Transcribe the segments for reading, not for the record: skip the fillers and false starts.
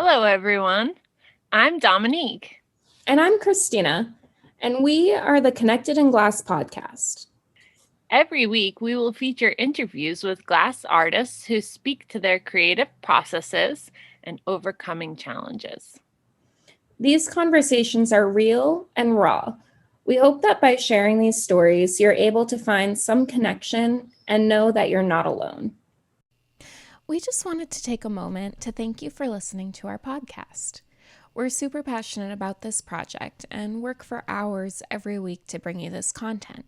Hello, everyone. I'm Dominique. And I'm Christina, and we are the Connected in Glass podcast. Every week, we will feature interviews with glass artists who speak to their creative processes and overcoming challenges. These conversations are real and raw. We hope that by sharing these stories, you're able to find some connection and know that you're not alone. We just wanted to take a moment to thank you for listening to our podcast. We're super passionate about this project and work for hours every week to bring you this content.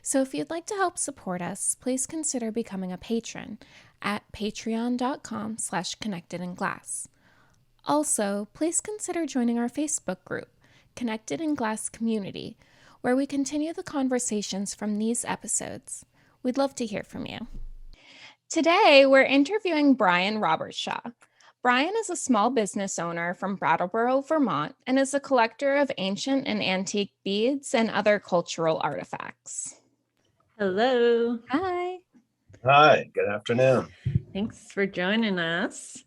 So if you'd like to help support us, please consider becoming a patron at patreon.com/connectedinglass. Also, please consider joining our Facebook group, Connected in Glass Community, where we continue the conversations from these episodes. We'd love to hear from you. Today, we're interviewing Brian Robertshaw. Brian is a small business owner from Brattleboro, Vermont, and is a collector of ancient and antique beads and other cultural artifacts. Hello. Hi. Hi, good afternoon. Thanks for joining us.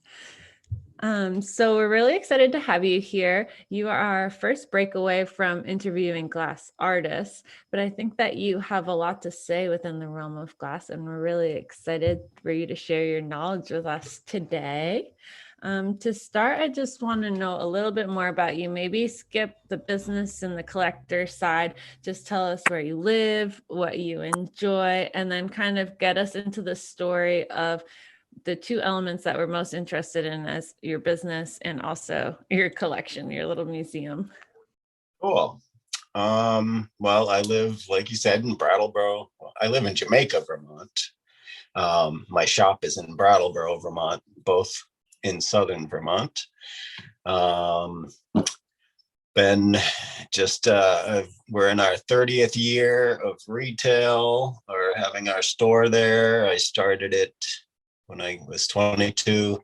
So we're really excited to have you here. You are our first breakaway from interviewing glass artists, but I think that you have a lot to say within the realm of glass, and we're really excited for you to share your knowledge with us today. To start, I just want to know a little bit more about you. Maybe skip the business and the collector side. Just tell us where you live, what you enjoy, and then kind of get us into the story of the two elements that we're most interested in as your business and also your collection, your little museum. Cool. Well, I live, like you said, in Brattleboro. I live in Jamaica, Vermont. My shop is in Brattleboro, Vermont, both in southern Vermont. Been just we're in our 30th year of retail or having our store there. I started it when I was 22,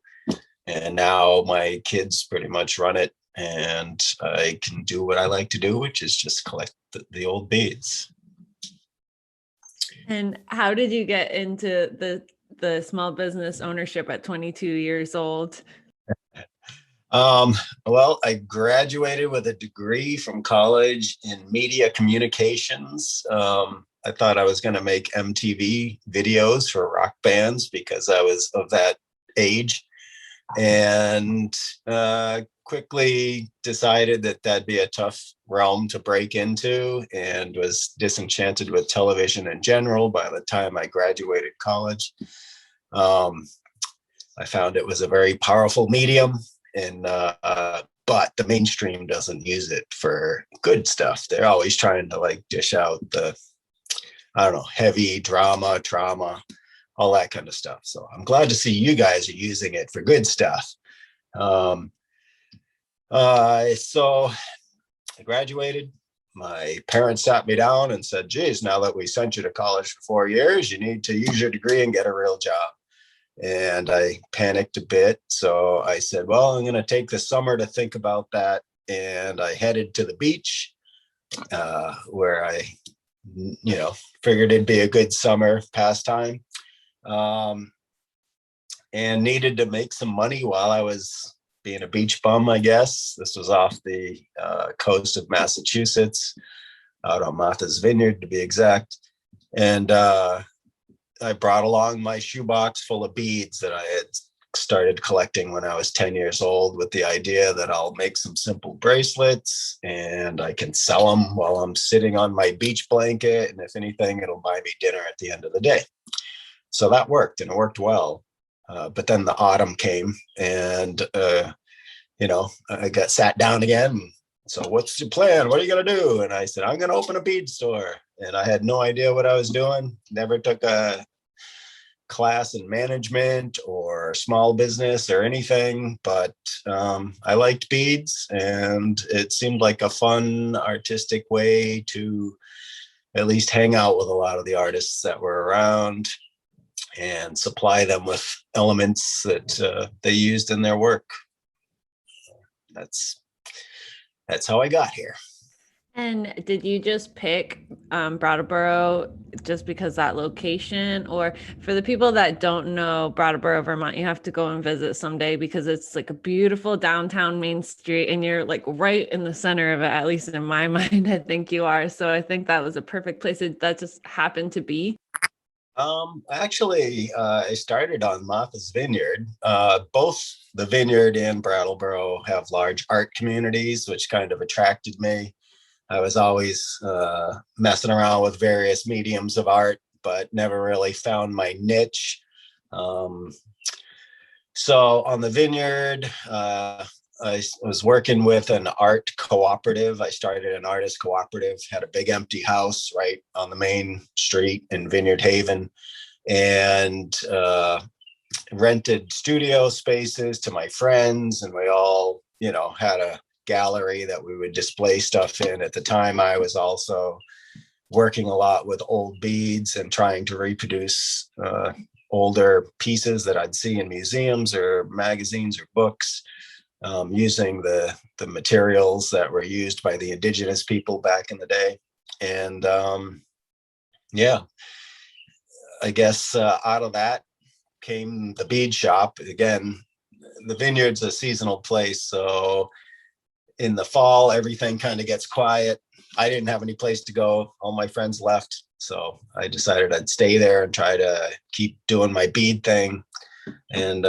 and now my kids pretty much run it, and I can do what I like to do, which is just collect the old beads. And how did you get into the small business ownership at 22 years old? Well, I graduated with a degree from college in media communications. I thought I was going to make MTV videos for rock bands because I was of that age, and quickly decided that that'd be a tough realm to break into, and was disenchanted with television in general by the time I graduated college. I found it was a very powerful medium, and but the mainstream doesn't use it for good stuff. They're always trying to like dish out the, I don't know, heavy drama, trauma, all that kind of stuff. So I'm glad to see you guys are using it for good stuff. So I graduated. My parents sat me down and said, geez, now that we sent you to college for 4 years, you need to use your degree and get a real job. And I panicked a bit. So I said, well, I'm going to take the summer to think about that. And I headed to the beach where I figured it'd be a good summer pastime, and needed to make some money while I was being a beach bum, I guess. This was off the coast of Massachusetts, out on Martha's Vineyard to be exact. And I brought along my shoebox full of beads that I had started collecting when I was 10 years old, with the idea that I'll make some simple bracelets and I can sell them while I'm sitting on my beach blanket. And if anything, it'll buy me dinner at the end of the day. So that worked, and it worked well. But then the autumn came, and, I got sat down again. So what's your plan? What are you going to do? And I said, I'm going to open a bead store. And I had no idea what I was doing. Never took a class in management or small business or anything, but I liked beads, and it seemed like a fun artistic way to at least hang out with a lot of the artists that were around and supply them with elements that they used in their work. That's how I got here. And did you just pick Brattleboro just because that location? Or for the people that don't know Brattleboro, Vermont, you have to go and visit someday because it's like a beautiful downtown main street and you're like right in the center of it, at least in my mind, I think you are. So I think that was a perfect place that just happened to be. Actually, I started on Martha's Vineyard. Both the Vineyard and Brattleboro have large art communities, which kind of attracted me. I was always messing around with various mediums of art, but never really found my niche. So on the Vineyard, I was working with an art cooperative. I started an artist cooperative, had a big empty house right on the main street in Vineyard Haven, and rented studio spaces to my friends. And we all, had a gallery that we would display stuff in. At the time, I was also working a lot with old beads and trying to reproduce older pieces that I'd see in museums or magazines or books, using the materials that were used by the indigenous people back in the day. And I guess out of that came the bead shop. Again, the Vineyard's a seasonal place, so in the fall, everything kind of gets quiet. I didn't have any place to go. All my friends left. So I decided I'd stay there and try to keep doing my bead thing. And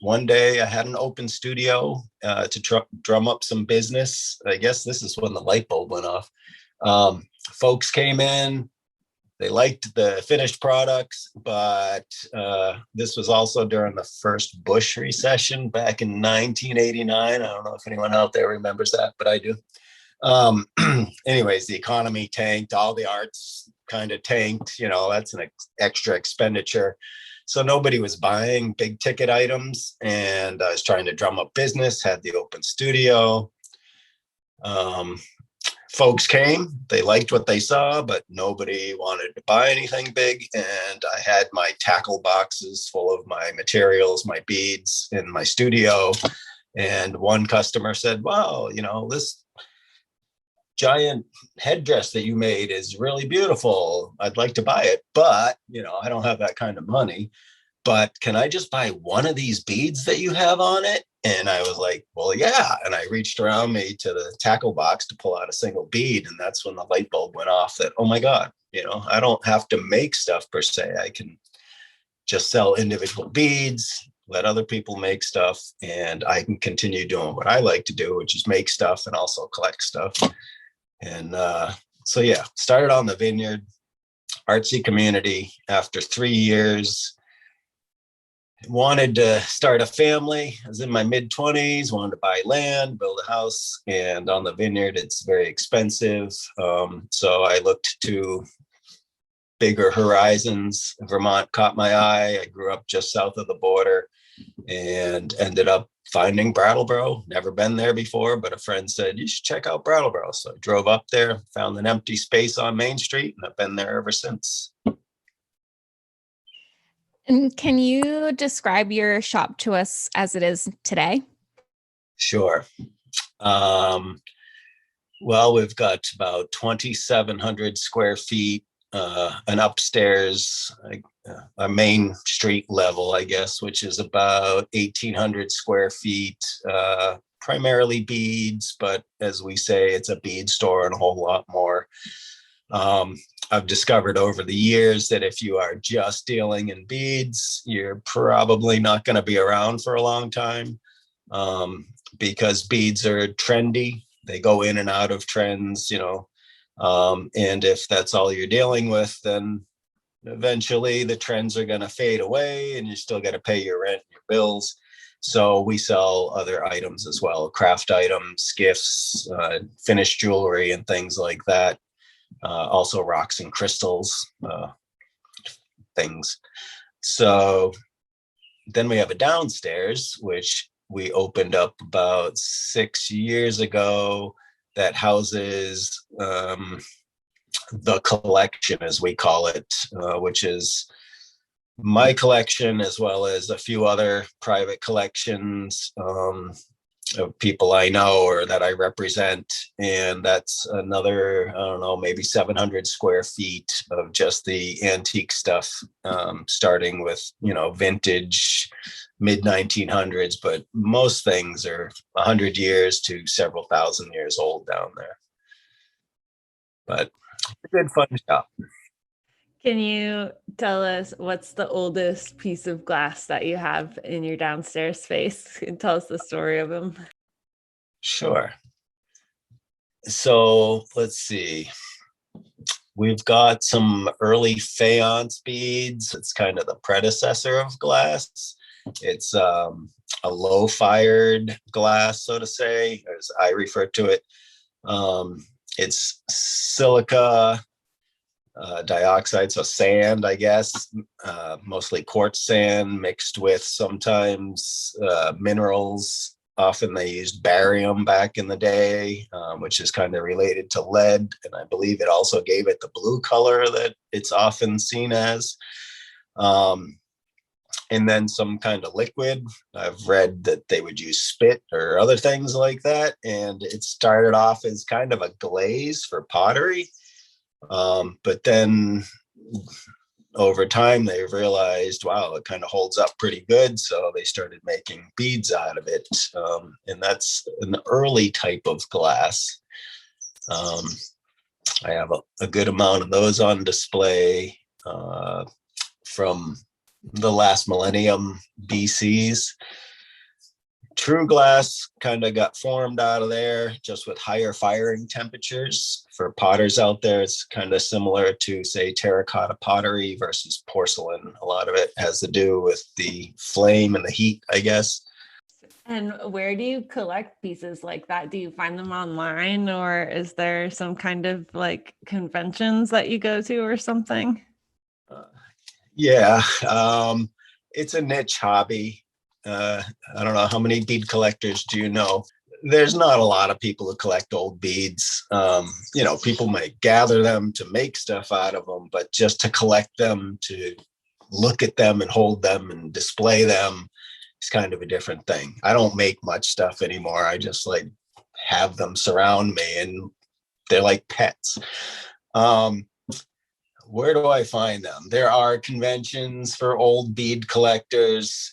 one day I had an open studio to drum up some business. I guess this is when the light bulb went off. Folks came in. They liked the finished products, but this was also during the first Bush recession back in 1989. I don't know if anyone out there remembers that, but I do. Anyways, the economy tanked, all the arts kind of tanked, that's an extra expenditure. So nobody was buying big ticket items, and I was trying to drum up business, had the open studio. Folks came, they liked what they saw, but nobody wanted to buy anything big. And I had my tackle boxes full of my materials, my beads in my studio. And one customer said, wow, this giant headdress that you made is really beautiful. I'd like to buy it, but, I don't have that kind of money. But can I just buy one of these beads that you have on it? And I was like, well, yeah. And I reached around me to the tackle box to pull out a single bead. And that's when the light bulb went off that, oh my God, I don't have to make stuff per se. I can just sell individual beads, let other people make stuff, and I can continue doing what I like to do, which is make stuff and also collect stuff. And started on the Vineyard, artsy community. After 3 years, wanted to start a family. I was in my mid-20s, wanted to buy land, build a house, and on the Vineyard, it's very expensive. So I looked to bigger horizons. Vermont caught my eye. I grew up just south of the border and ended up finding Brattleboro. Never been there before, but a friend said, you should check out Brattleboro. So I drove up there, found an empty space on Main Street, and I've been there ever since. And can you describe your shop to us as it is today? Sure. We've got about 2,700 square feet, an upstairs, a main street level, I guess, which is about 1,800 square feet, primarily beads, but as we say, it's a bead store and a whole lot more. I've discovered over the years that if you are just dealing in beads, you're probably not going to be around for a long time, because beads are trendy. They go in and out of trends, and if that's all you're dealing with, then eventually the trends are going to fade away and you still got to pay your rent, your bills. So we sell other items as well, craft items, gifts, finished jewelry and things like that. Also rocks and crystals, things. So then we have a downstairs, which we opened up about 6 years ago, that houses the collection, as we call it, which is my collection as well as a few other private collections. of people I know or that I represent. And that's another, I don't know, maybe 700 square feet of just the antique stuff, starting with, vintage mid 1900s, but most things are 100 years to several thousand years old down there. But a good fun shop. Can you tell us what's the oldest piece of glass that you have in your downstairs space? And tell us the story of them. Sure. So let's see. We've got some early faience beads. It's kind of the predecessor of glass. It's a low fired glass, so to say, as I refer to it. It's silica dioxide, so sand, I guess, mostly quartz sand mixed with sometimes minerals. Often they used barium back in the day, which is kind of related to lead. And I believe it also gave it the blue color that it's often seen as. And then some kind of liquid. I've read that they would use spit or other things like that. And it started off as kind of a glaze for pottery. But then over time, they realized, wow, it kind of holds up pretty good. So they started making beads out of it. And that's an early type of glass. I have a good amount of those on display from the last millennium BCs. True glass kind of got formed out of there just with higher firing temperatures. For potters out there, it's kind of similar to, say, terracotta pottery versus porcelain. A lot of it has to do with the flame and the heat, I guess. And where do you collect pieces like that? Do you find them online, or is there some kind of like conventions that you go to or something? Yeah, it's a niche hobby. I don't know, how many bead collectors do you know? There's not a lot of people who collect old beads. People might gather them to make stuff out of them, but just to collect them, to look at them and hold them and display them is kind of a different thing. I don't make much stuff anymore. I just like have them surround me and they're like pets. Where do I find them? There are conventions for old bead collectors.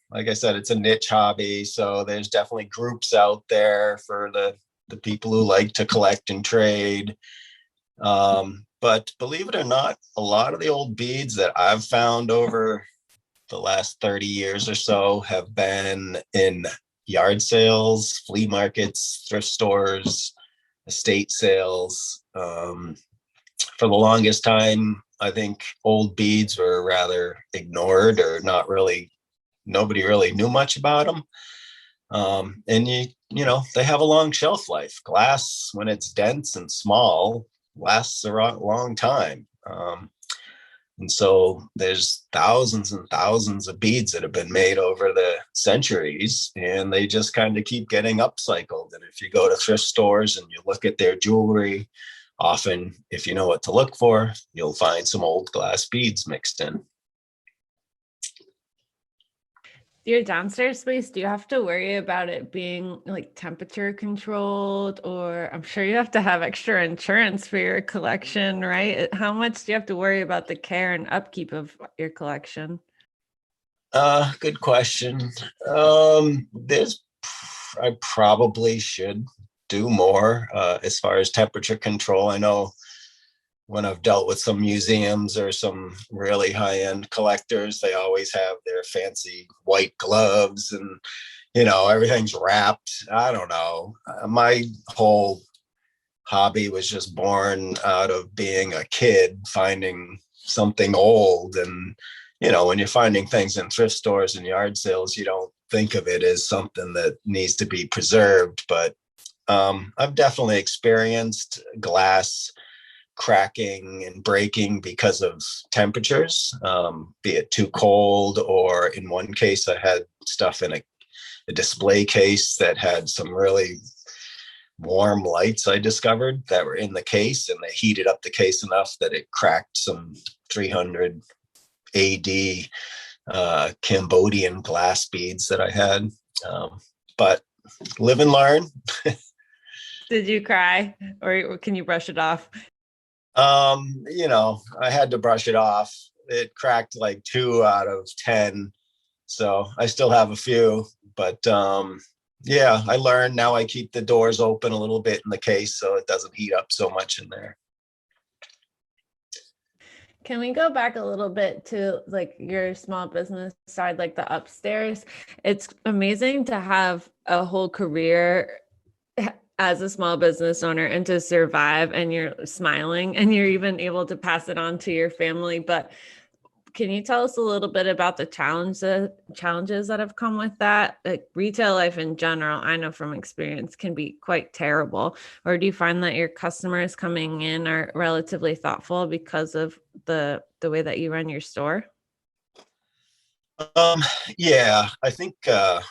Like I said, it's a niche hobby. So there's definitely groups out there for the people who like to collect and trade. But believe it or not, a lot of the old beads that I've found over the last 30 years or so have been in yard sales, flea markets, thrift stores, estate sales. For the longest time, I think old beads were rather ignored or nobody really knew much about them. And they have a long shelf life. Glass, when it's dense and small, lasts a long time. And so there's thousands and thousands of beads that have been made over the centuries, and they just kind of keep getting upcycled. And if you go to thrift stores and you look at their jewelry, often, if you know what to look for, you'll find some old glass beads mixed in. Your downstairs space, do you have to worry about it being like temperature controlled? Or I'm sure you have to have extra insurance for your collection, right? How much do you have to worry about the care and upkeep of your collection? Good question. I probably should do more as far as temperature control. I know when I've dealt with some museums or some really high-end collectors, they always have their fancy white gloves and, everything's wrapped. I don't know. My whole hobby was just born out of being a kid, finding something old. And, when you're finding things in thrift stores and yard sales, you don't think of it as something that needs to be preserved. But I've definitely experienced glass cracking and breaking because of temperatures, be it too cold, or in one case, I had stuff in a display case that had some really warm lights I discovered that were in the case, and they heated up the case enough that it cracked some 300 AD Cambodian glass beads that I had. But live and learn. Did you cry, or can you brush it off? I had to brush it off. It cracked like 2 out of 10. So I still have a few, but yeah, I learned. Now I keep the doors open a little bit in the case so it doesn't heat up so much in there. Can we go back a little bit to like your small business side, like the upstairs? It's amazing to have a whole career as a small business owner and to survive, and you're smiling and you're even able to pass it on to your family. But can you tell us a little bit about the challenges that have come with that? Like retail life in general, I know from experience can be quite terrible. Or do you find that your customers coming in are relatively thoughtful because of the way that you run your store? Yeah, I think I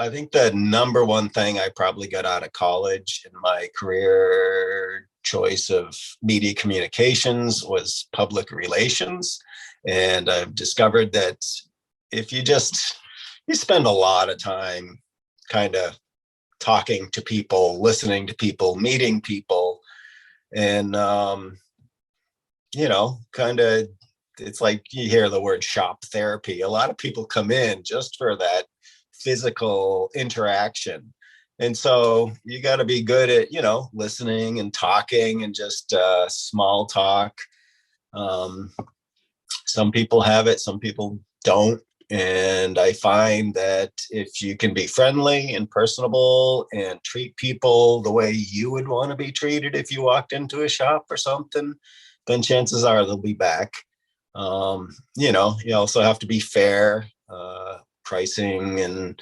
think the number one thing I probably got out of college in my career choice of media communications was public relations. And I've discovered that if you spend a lot of time kind of talking to people, listening to people, meeting people, and, kind of, it's like you hear the word shop therapy. A lot of people come in just for that physical interaction. And so you got to be good at, listening and talking and just small talk. Some people have it, some people don't. And I find that if you can be friendly and personable and treat people the way you would want to be treated if you walked into a shop or something, then chances are they'll be back. You also have to be fair. Pricing and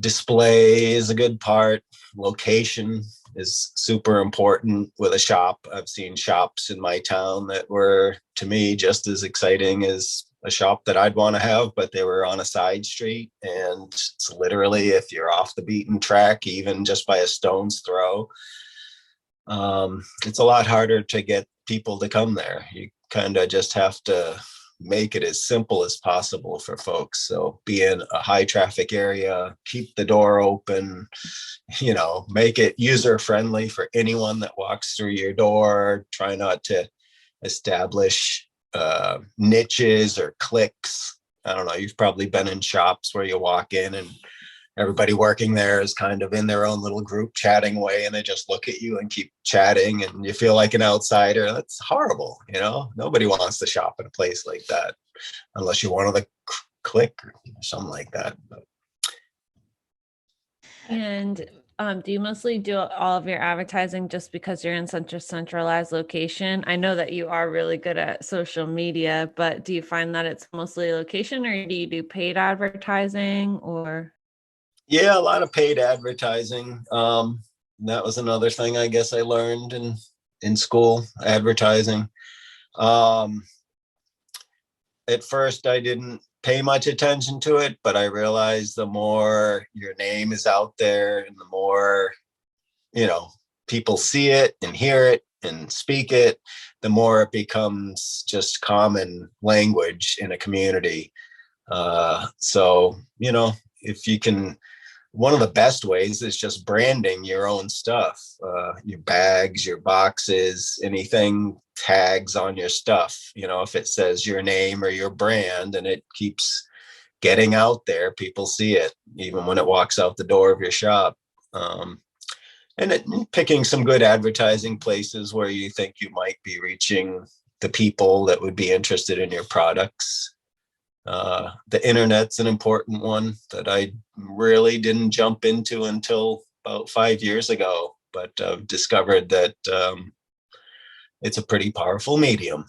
display is a good part. Location is super important with a shop. I've seen shops in my town that were, to me, just as exciting as a shop that I'd want to have, but they were on a side street. And it's literally, if you're off the beaten track, even just by a stone's throw, it's a lot harder to get people to come there. You kind of just have to make it as simple as possible for folks. So be in a high traffic area, keep the door open, make it user friendly for anyone that walks through your door. Try not to establish niches or cliques. I don't know. You've probably been in shops where you walk in and everybody working there is kind of in their own little group chatting away, and they just look at you and keep chatting, and you feel like an outsider. That's horrible. Nobody wants to shop in a place like that unless you're one of the clique or something like that. And do you mostly do all of your advertising just because you're in such a centralized location? I know that you are really good at social media, but do you find that it's mostly location, or do you do paid advertising or? Yeah, a lot of paid advertising. That was another thing I guess I learned in school, advertising. At first, I didn't pay much attention to it, but I realized the more your name is out there and the more, people see it and hear it and speak it, the more it becomes just common language in a community. So, if you can, one of the best ways is just branding your own stuff, your bags, your boxes, anything, tags on your stuff. If it says your name or your brand and it keeps getting out there, people see it, even when it walks out the door of your shop. Picking some good advertising places where you think you might be reaching the people that would be interested in your products. The internet's an important one that I really didn't jump into until about 5 years ago, but I've discovered that it's a pretty powerful medium,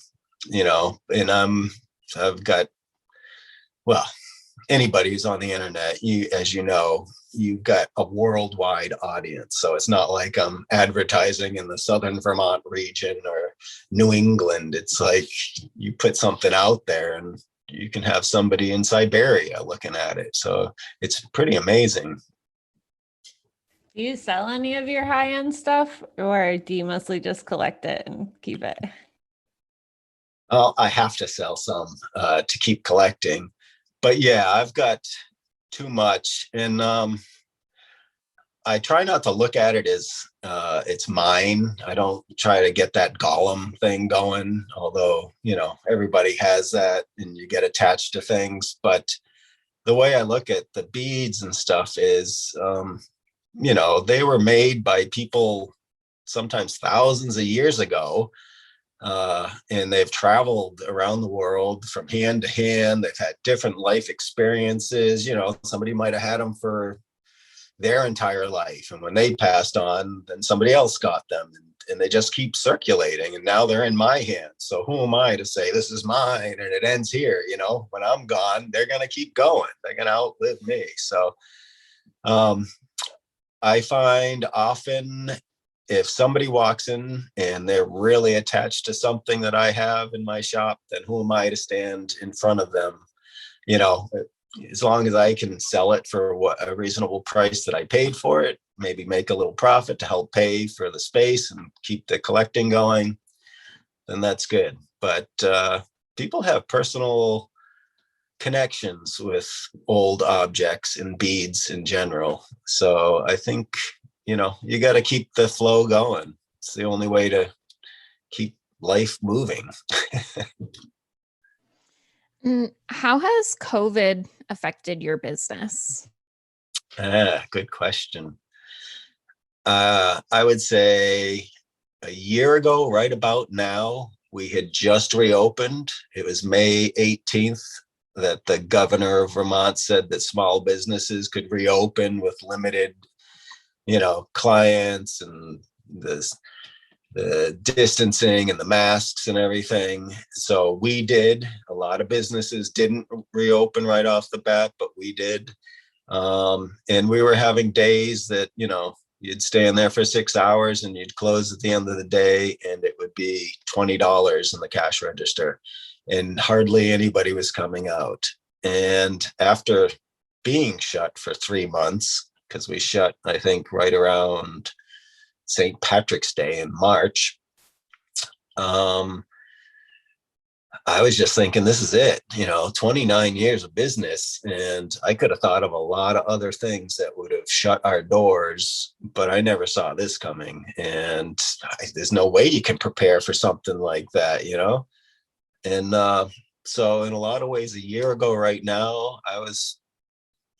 and I've got, anybody who's on the internet, as you know, you've got a worldwide audience. So it's not like I'm advertising in the Southern Vermont region or New England. It's like you put something out there and you can have somebody in Siberia looking at it. So it's pretty amazing. Do you sell any of your high-end stuff, or do you mostly just collect it and keep it? I have to sell some to keep collecting. But yeah, I've got too much. And I try not to look at it as it's mine. I don't try to get that Gollum thing going, although, everybody has that and you get attached to things. But the way I look at the beads and stuff is, they were made by people sometimes thousands of years ago. And they've traveled around the world from hand to hand. They've had different life experiences. Somebody might have had them for their entire life. And when they passed on, then somebody else got them. And they just keep circulating. And now they're in my hands. So who am I to say this is mine and it ends here? When I'm gone, they're going to keep going. They're going to outlive me. So I find often if somebody walks in and they're really attached to something that I have in my shop, then who am I to stand in front of them? As long as I can sell it for a reasonable price that I paid for it, maybe make a little profit to help pay for the space and keep the collecting going, then that's good. But people have personal connections with old objects and beads in general. So I think, you got to keep the flow going. It's the only way to keep life moving. How has COVID affected your business? Good question. I would say a year ago, right about now, we had just reopened. It was May 18th that the governor of Vermont said that small businesses could reopen with limited, clients and the distancing and the masks and everything. So we did. A lot of businesses didn't reopen right off the bat, but we did. And we were having days that, you'd stay in there for 6 hours and you'd close at the end of the day and it would be $20 in the cash register and hardly anybody was coming out. And after being shut for 3 months, because we shut, I think, right around St. Patrick's Day in March, I was just thinking, this is it, 29 years of business. And I could have thought of a lot of other things that would have shut our doors, but I never saw this coming. And there's no way you can prepare for something like that, And so in a lot of ways, a year ago right now, I was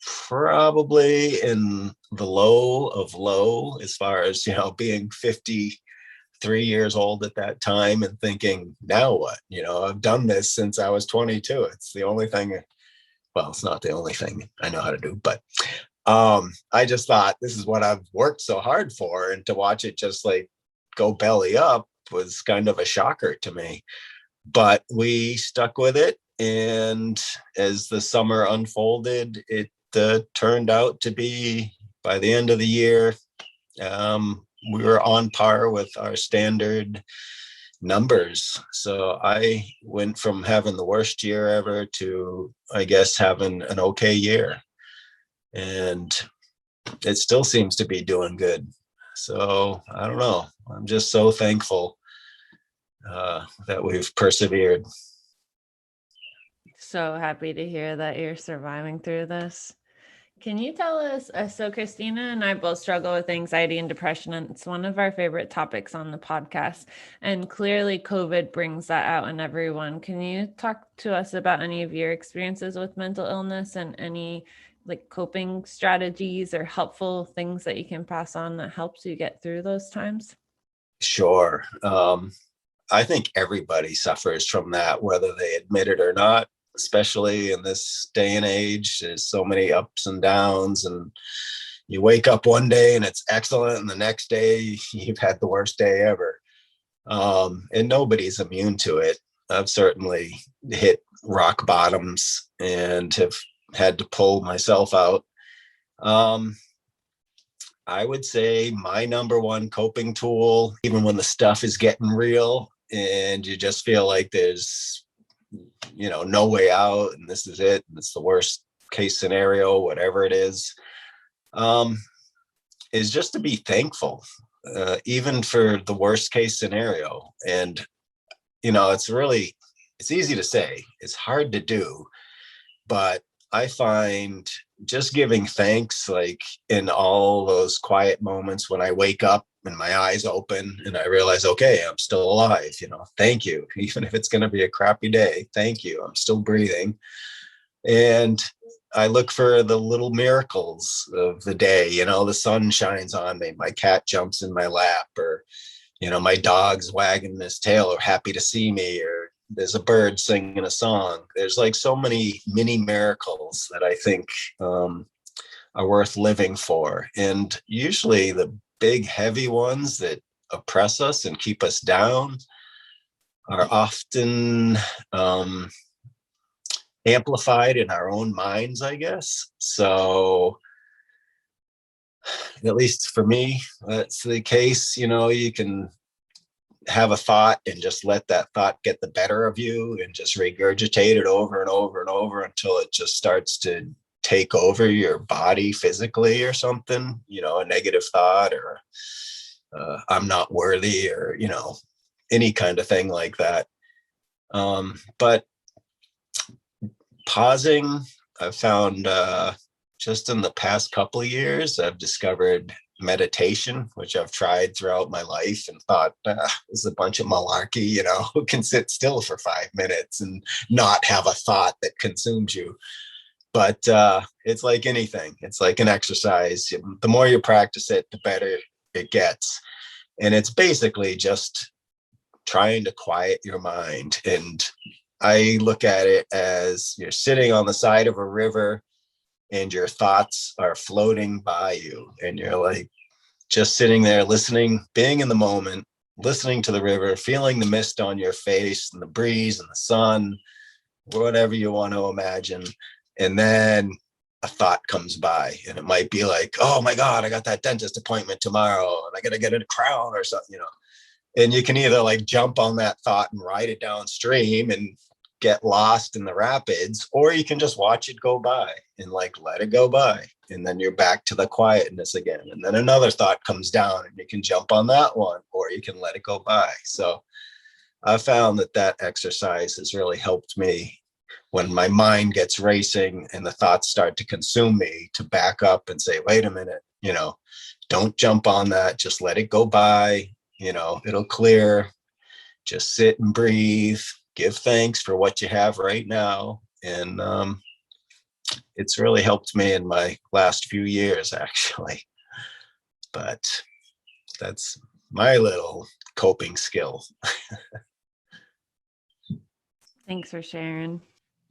probably in the low of low as far as, being 53 years old at that time and thinking, now what? I've done this since I was 22. It's the only thing. Well, it's not the only thing I know how to do, but I just thought this is what I've worked so hard for. And to watch it just like go belly up was kind of a shocker to me. But we stuck with it. And as the summer unfolded, it turned out to be, by the end of the year, we were on par with our standard numbers. So I went from having the worst year ever to, I guess, having an okay year. And it still seems to be doing good. So I don't know. I'm just so thankful that we've persevered. So happy to hear that you're surviving through this. Can you tell us, so Christina and I both struggle with anxiety and depression, and it's one of our favorite topics on the podcast. And clearly COVID brings that out in everyone. Can you talk to us about any of your experiences with mental illness and any coping strategies or helpful things that you can pass on that helps you get through those times? Sure. I think everybody suffers from that, whether they admit it or not. Especially in this day and age, there's so many ups and downs, and you wake up one day and it's excellent, and the next day you've had the worst day ever. And nobody's immune to it. I've certainly hit rock bottoms and have had to pull myself out. I would say my number one coping tool, even when the stuff is getting real and you just feel like there's no way out and this is it, and it's the worst case scenario, whatever it is just to be thankful, even for the worst case scenario. And it's easy to say, it's hard to do, but I find just giving thanks, like in all those quiet moments when I wake up and my eyes open and I realize, okay, I'm still alive, thank you. Even if it's going to be a crappy day, thank you. I'm still breathing. And I look for the little miracles of the day. The sun shines on me, my cat jumps in my lap, or, my dog's wagging his tail or happy to see me, or there's a bird singing a song. There's like so many mini miracles that I think are worth living for. And usually the big, heavy ones that oppress us and keep us down are often amplified in our own minds, I guess. So at least for me, that's the case. You can have a thought and just let that thought get the better of you and just regurgitate it over and over and over until it just starts to take over your body physically or something, a negative thought, or I'm not worthy, or, any kind of thing like that. But pausing, I've found just in the past couple of years, I've discovered meditation, which I've tried throughout my life and thought, this is a bunch of malarkey, who can sit still for 5 minutes and not have a thought that consumes you. But it's like anything. It's like an exercise. The more you practice it, the better it gets. And it's basically just trying to quiet your mind. And I look at it as you're sitting on the side of a river and your thoughts are floating by you. And you're like just sitting there listening, being in the moment, listening to the river, feeling the mist on your face and the breeze and the sun, whatever you want to imagine. And then a thought comes by, and it might be like, oh my God, I got that dentist appointment tomorrow and I got to get a crown or something, and you can either like jump on that thought and ride it downstream and get lost in the rapids, or you can just watch it go by and like let it go by. And then you're back to the quietness again. And then another thought comes down and you can jump on that one, or you can let it go by. So I found that exercise has really helped me when my mind gets racing and the thoughts start to consume me, to back up and say, wait a minute, don't jump on that. Just let it go by. It'll clear. Just sit and breathe. Give thanks for what you have right now. And it's really helped me in my last few years, actually. But that's my little coping skill. Thanks for sharing.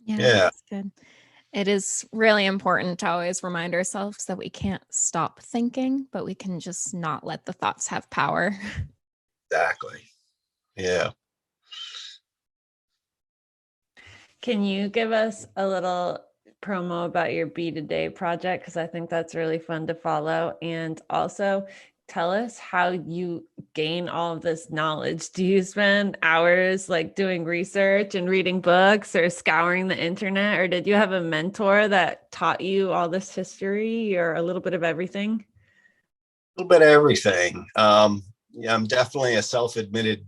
Yeah, Yeah. that's good. It is really important to always remind ourselves that we can't stop thinking, but we can just not let the thoughts have power. Exactly. Yeah. Can you give us a little promo about your Bead a Day project? Because I think that's really fun to follow. And also tell us how you gain all of this knowledge. Do you spend hours like doing research and reading books or scouring the internet? Or did you have a mentor that taught you all this history, or a little bit of everything? A little bit of everything. Yeah, I'm definitely a self-admitted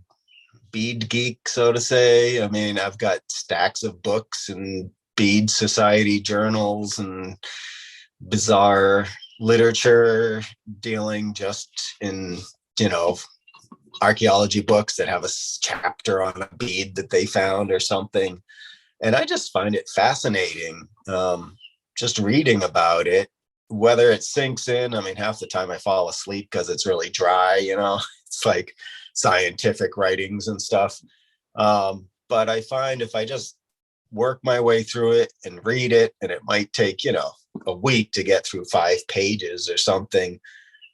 bead geek, so to say. I mean, I've got stacks of books and bead society journals and bizarre literature dealing just in, archaeology books that have a chapter on a bead that they found or something. And I just find it fascinating, just reading about it, whether it sinks in. I mean, half the time I fall asleep because it's really dry, it's like scientific writings and stuff. But I find if I just work my way through it and read it, and it might take, a week to get through 5 pages or something,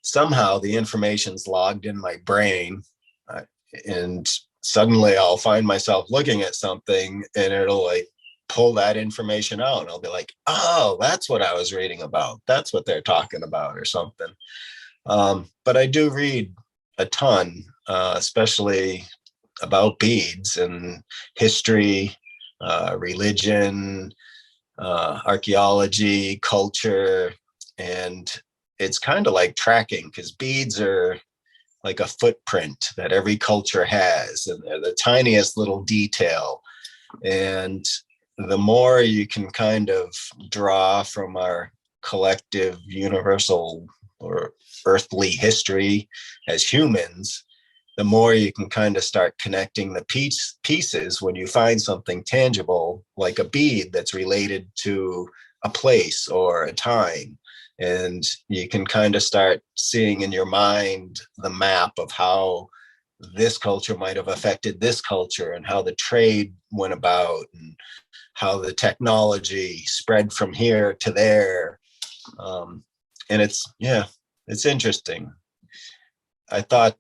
somehow the information's logged in my brain, and suddenly I'll find myself looking at something and it'll like pull that information out, and I'll be like, oh, that's what I was reading about. That's what they're talking about or something. But I do read a ton, especially about beads and history, religion, archaeology, culture. And it's kind of like tracking, because beads are like a footprint that every culture has, and they're the tiniest little detail. And the more you can kind of draw from our collective, universal, or earthly history as humans, the more you can kind of start connecting the pieces when you find something tangible, like a bead that's related to a place or a time. And you can kind of start seeing in your mind the map of how this culture might have affected this culture, and how the trade went about, and how the technology spread from here to there. And it's interesting. I thought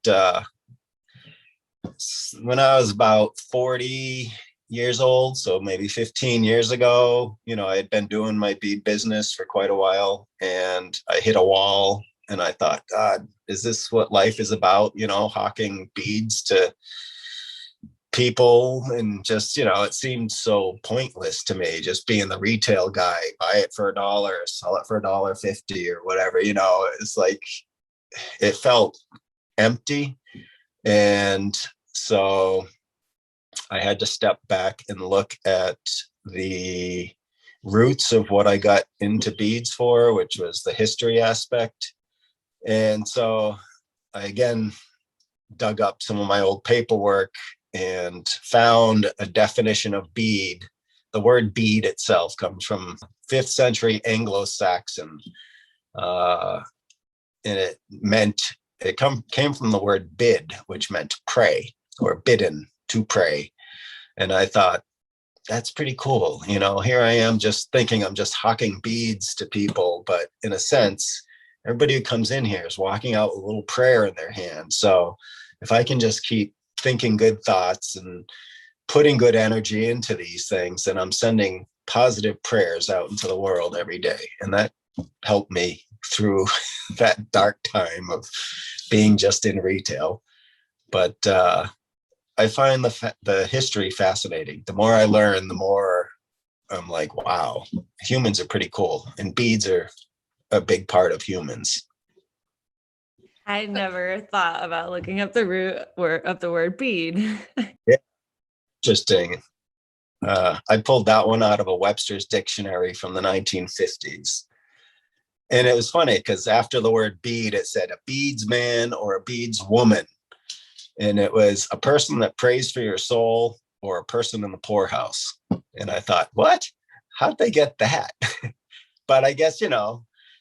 when I was about 40 years old, so maybe 15 years ago, I had been doing my bead business for quite a while, and I hit a wall, and I thought, God, is this what life is about? Hawking beads to people, and just, it seemed so pointless to me, just being the retail guy, buy it for $1, sell it for $1.50 or whatever. It's like, it felt empty. And so I had to step back and look at the roots of what I got into beads for, which was the history aspect. And so I again dug up some of my old paperwork and found a definition of bead. The word bead itself comes from 5th century Anglo-Saxon, and it came from the word bid, which meant pray, or bidden, to pray. And I thought, that's pretty cool. Here I am just thinking I'm just hawking beads to people, but in a sense, everybody who comes in here is walking out with a little prayer in their hand. So if I can just keep thinking good thoughts and putting good energy into these things, then I'm sending positive prayers out into the world every day. And that helped me through that dark time of being just in retail. But I find the history fascinating. The more I learn, the more I'm like, wow, humans are pretty cool, and beads are a big part of humans. I never thought about looking up the root of the word bead. Yeah, interesting. I pulled that one out of a Webster's dictionary from the 1950s. And it was funny because after the word bead, it said a beadsman or a beadswoman. And it was a person that prays for your soul, or a person in the poorhouse. And I thought, what? How'd they get that? But I guess,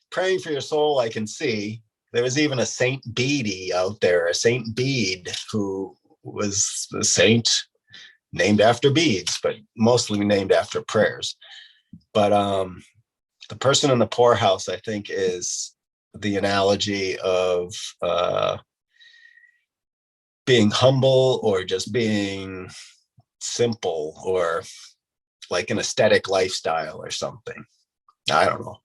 praying for your soul, I can see. There was even a Saint Beady out there, a Saint Bede, who was a saint named after beads, but mostly named after prayers. But the person in the poorhouse, I think, is the analogy of being humble, or just being simple, or like an aesthetic lifestyle or something. I don't know.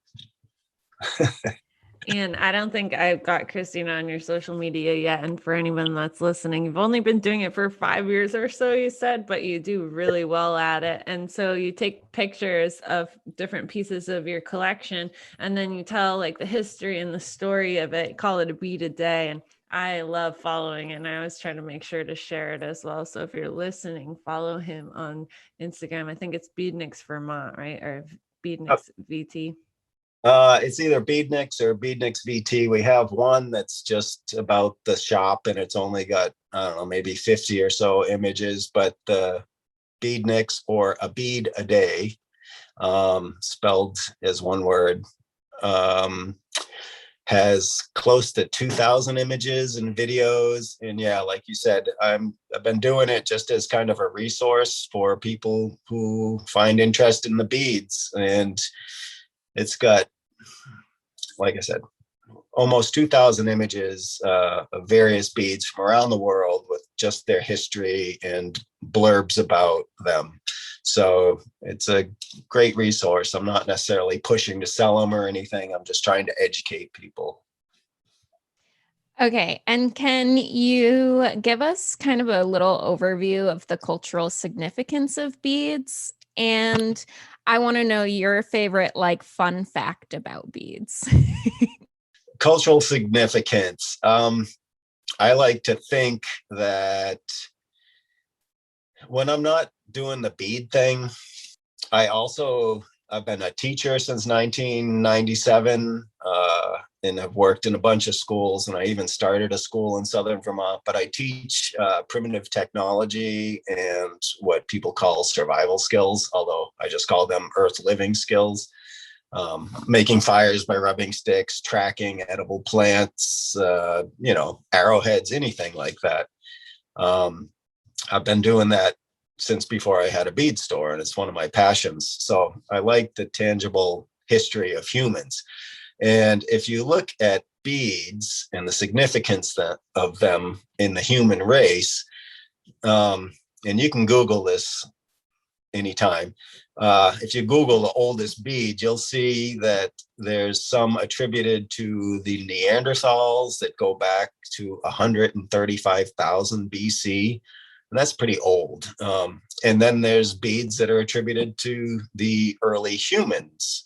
And I don't think I've got Christina on your social media yet. And for anyone that's listening, you've only been doing it for 5 years or so, you said, but you do really well at it. And so you take pictures of different pieces of your collection, and then you tell like the history and the story of it, call it a bead a day. And I love following it, and I always try to make sure to share it as well. So if you're listening, follow him on Instagram. I think it's Beadniks Vermont, right? Or Beadniks VT. It's either Beadniks or Beadniks VT. We have one that's just about the shop, and it's only got, I don't know, maybe 50 or so images. But the Beadniks, or a bead a day, spelled as one word, has close to 2,000 images and videos. And yeah, like you said, I've been doing it just as kind of a resource for people who find interest in the beads. And it's got, like I said, almost 2,000 images of various beads from around the world, with just their history and blurbs about them. So it's a great resource. I'm not necessarily pushing to sell them or anything. I'm just trying to educate people. Okay. And can you give us kind of a little overview of the cultural significance of beads? And I want to know your favorite, like, fun fact about beads. Cultural significance. I like to think that when I'm not doing the bead thing, I also I've been a teacher since 1997, and have worked in a bunch of schools, and I even started a school in Southern Vermont, but I teach primitive technology and what people call survival skills, although I just call them earth living skills. Making fires by rubbing sticks, tracking edible plants, arrowheads, anything like that. I've been doing that since before I had a bead store, and it's one of my passions. So I like the tangible history of humans. And if you look at beads and the significance of them in the human race, and you can Google this anytime. If you Google the oldest bead, you'll see that there's some attributed to the Neanderthals that go back to 135,000 BC. And that's pretty old. And then there's beads that are attributed to the early humans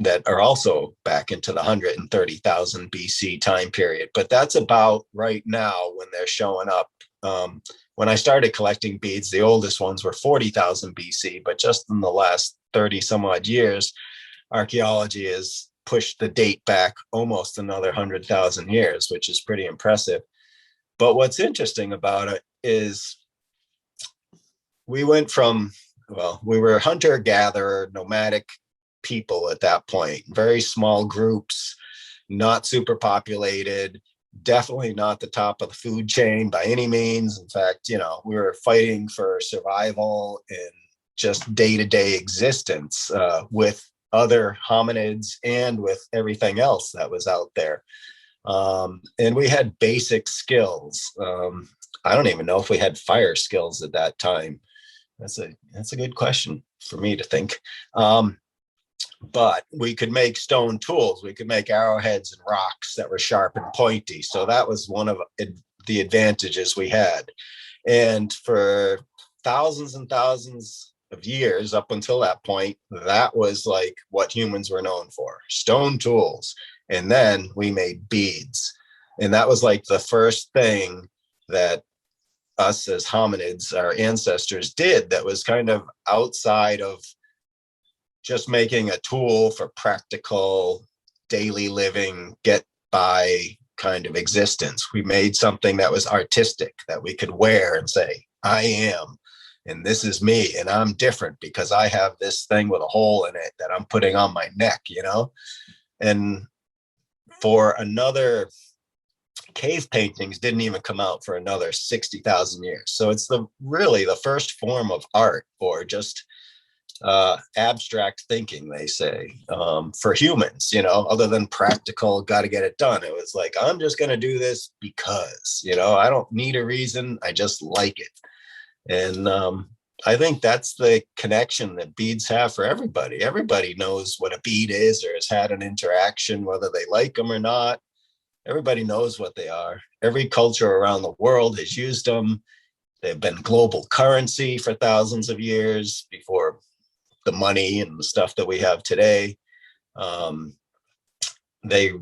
that are also back into the 130,000 BC time period. But that's about right now when they're showing up. When I started collecting beads, the oldest ones were 40,000 BC, but just in the last 30 some odd years, archaeology has pushed the date back almost another 100,000 years, which is pretty impressive. But what's interesting about it is we went from, we were hunter-gatherer, nomadic people at that point, very small groups, not super populated, definitely not the top of the food chain by any means. In fact, we were fighting for survival and just day-to-day existence with other hominids and with everything else that was out there. And we had basic skills. I don't even know if we had fire skills at that time. That's a good question for me to think. But we could make stone tools. We could make arrowheads and rocks that were sharp and pointy. So that was one of the advantages we had. And for thousands and thousands of years up until that point, that was like what humans were known for, stone tools. And then we made beads. And that was like the first thing that us as hominids, our ancestors, did that was kind of outside of just making a tool for practical daily living, get by kind of existence. We made something that was artistic, that we could wear and say, I am, and this is me, and I'm different because I have this thing with a hole in it that I'm putting on my neck, And for another, cave paintings didn't even come out for another 60,000 years. So it's really the first form of art, or just abstract thinking, they say, for humans, other than practical, got to get it done. It was like, I'm just going to do this because, I don't need a reason. I just like it. And I think that's the connection that beads have for everybody. Everybody knows what a bead is or has had an interaction, whether they like them or not. Everybody knows what they are. Every culture around the world has used them. They've been global currency for thousands of years before the money and the stuff that we have today. They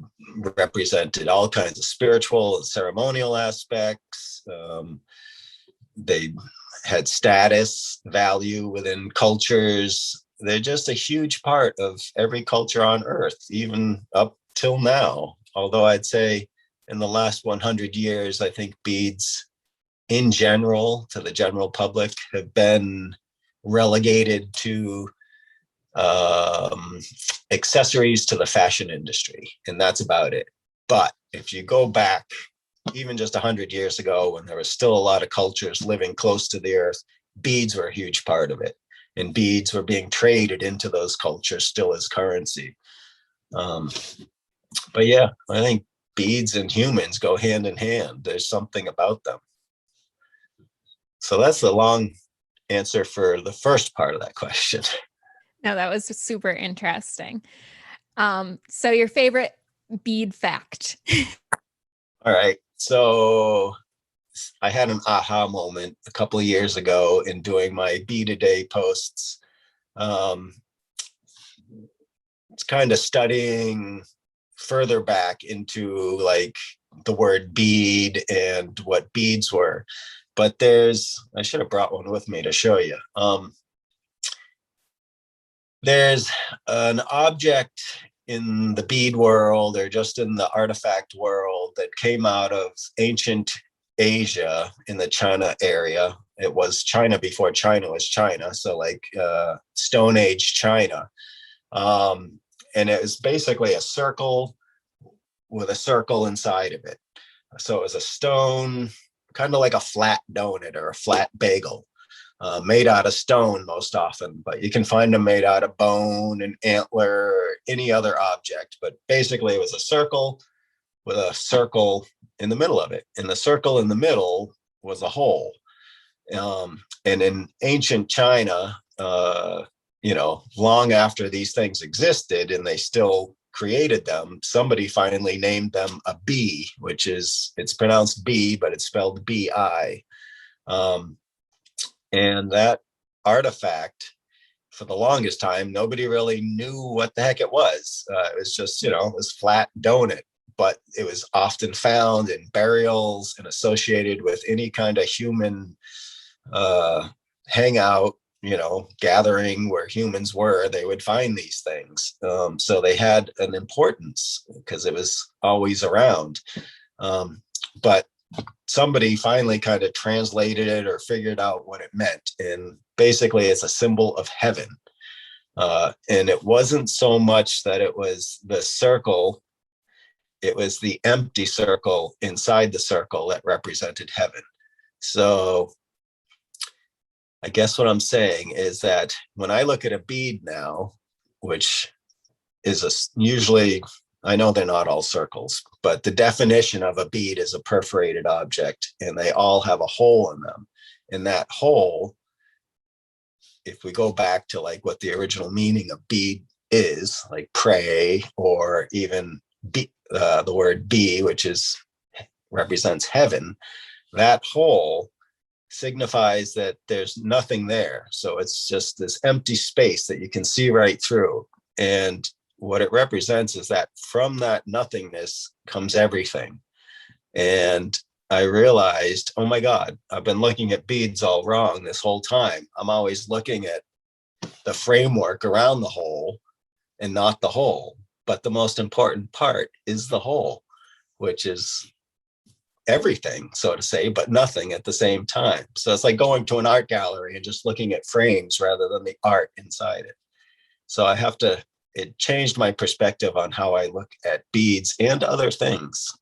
represented all kinds of spiritual and ceremonial aspects. They had status, value within cultures. They're just a huge part of every culture on Earth, even up till now. Although I'd say in the last 100 years, I think beads in general, to the general public, have been relegated to accessories to the fashion industry, and that's about it. But if you go back even just 100 years ago, when there was still a lot of cultures living close to the earth, beads were a huge part of it, and beads were being traded into those cultures still as currency. But yeah, I think beads and humans go hand in hand. There's something about them. So that's the long answer for the first part of that question. No, that was super interesting. So your favorite bead fact? All right. So I had an aha moment a couple of years ago in doing my bead a day posts. It's kind of studying further back into like the word bead and what beads were. But I should have brought one with me to show you. There's an object in the bead world or just in the artifact world that came out of ancient Asia in the China area. It was China before China was China. So like Stone Age China. And it was basically a circle with a circle inside of it. So it was a stone, kind of like a flat donut or a flat bagel. Made out of stone most often, but you can find them made out of bone and antler or any other object. But basically, it was a circle with a circle in the middle of it. And the circle in the middle was a hole. And in ancient China, long after these things existed and they still created them, somebody finally named them a bee, it's pronounced B, but it's spelled B-I. And that artifact, for the longest time, nobody really knew what the heck it was. It was just, this flat donut, but it was often found in burials and associated with any kind of human hangout, gathering where humans were. They would find these things. So they had an importance because it was always around. But somebody finally kind of translated it or figured out what it meant. And basically it's a symbol of heaven. And it wasn't so much that it was the circle, it was the empty circle inside the circle that represented heaven. So I guess what I'm saying is that when I look at a bead now, which is usually, I know they're not all circles, but the definition of a bead is a perforated object, and they all have a hole in them. And that hole, if we go back to like what the original meaning of bead is, like pray, or even the word be, which represents heaven, that hole signifies that there's nothing there. So it's just this empty space that you can see right through. And what it represents is that from that nothingness comes everything. And I realized, oh my God, I've been looking at beads all wrong this whole time. I'm always looking at the framework around the hole and not the hole. But the most important part is the hole, which is everything, so to say, but nothing at the same time. So it's like going to an art gallery and just looking at frames rather than the art inside it. So it changed my perspective on how I look at beads and other things.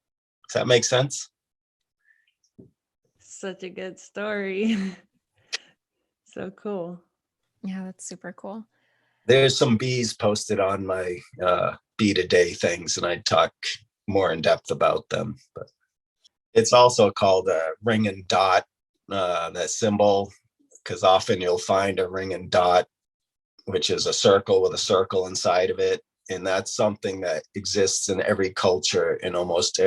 Does that make sense? Such a good story. So cool. Yeah, that's super cool. There's some bees posted on my bead a day things, and I talk more in depth about them. But it's also called a ring and dot, that symbol, because often you'll find a ring and dot, which is a circle with a circle inside of it. And that's something that exists in every culture, in almost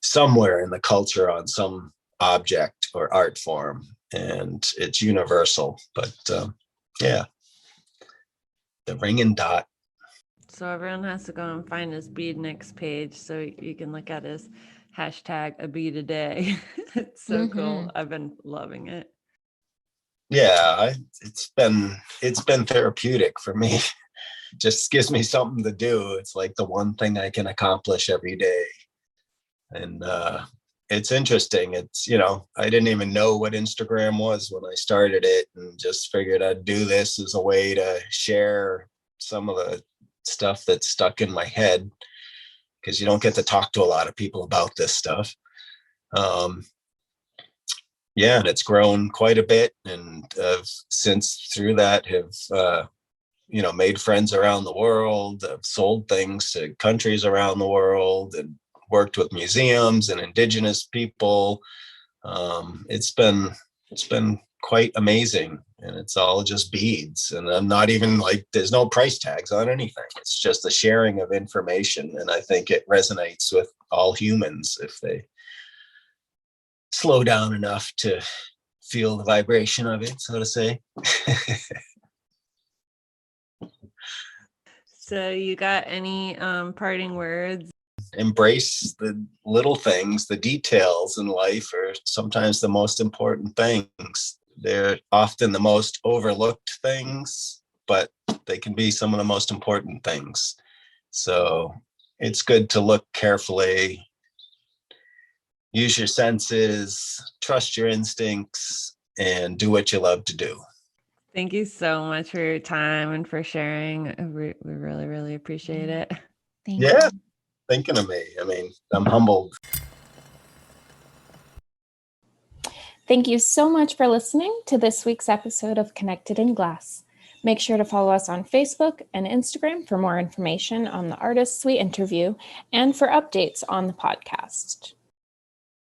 somewhere in the culture on some object or art form. And it's universal, but yeah, the ring and dot. So everyone has to go and find his beadniks page so you can look at his hashtag a bead a day. It's so cool. I've been loving it. Yeah, it's been therapeutic for me. Just gives me something to do. It's like the one thing I can accomplish every day. And it's interesting. It's, I didn't even know what Instagram was when I started it, and just figured I'd do this as a way to share some of the stuff that's stuck in my head, because you don't get to talk to a lot of people about this stuff. Yeah, and it's grown quite a bit, and since through that have made friends around the world. I've sold things to countries around the world and worked with museums and indigenous people. It's been quite amazing, and it's all just beads. And I'm not even there's no price tags on anything. It's just a sharing of information, and I think it resonates with all humans if they slow down enough to feel the vibration of it, so to say. So you got any parting words? Embrace the little things. The details in life are sometimes the most important things. They're often the most overlooked things, but they can be some of the most important things. So it's good to look carefully, use your senses, trust your instincts, and do what you love to do. Thank you so much for your time and for sharing. We really, really appreciate it. Thank you. Thinking of me. I mean, I'm humbled. Thank you so much for listening to this week's episode of Connected in Glass. Make sure to follow us on Facebook and Instagram for more information on the artists we interview and for updates on the podcast.